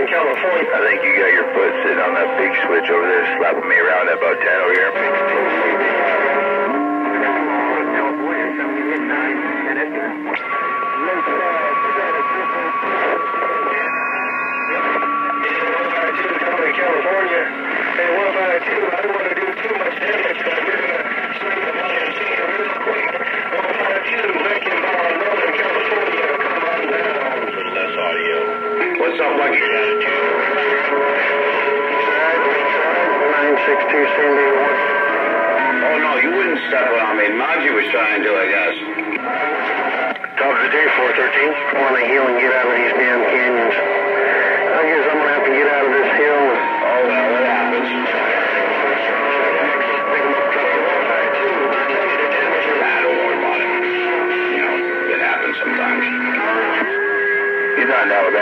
Northern California. I think you got your foot sitting on that big switch over there, slapping me around at about 10 over here. California, coming in 9 minutes. California. Hey, 152, I don't want to do too much damage, but we're going to swing the IMC real quick. 152, Lincoln Mall, Northern California, come on down. A little less audio. What's up, Lucky? 962, San Diego. Oh, no, you wouldn't step on me. Maggi was trying to, I guess. Top of the day, 413. Want to heal and get out of these damn canyons. I guess I'm going to have to get out of this hill. Oh, well, what happens? Don't worry about it. You know, it happens sometimes. He's on now with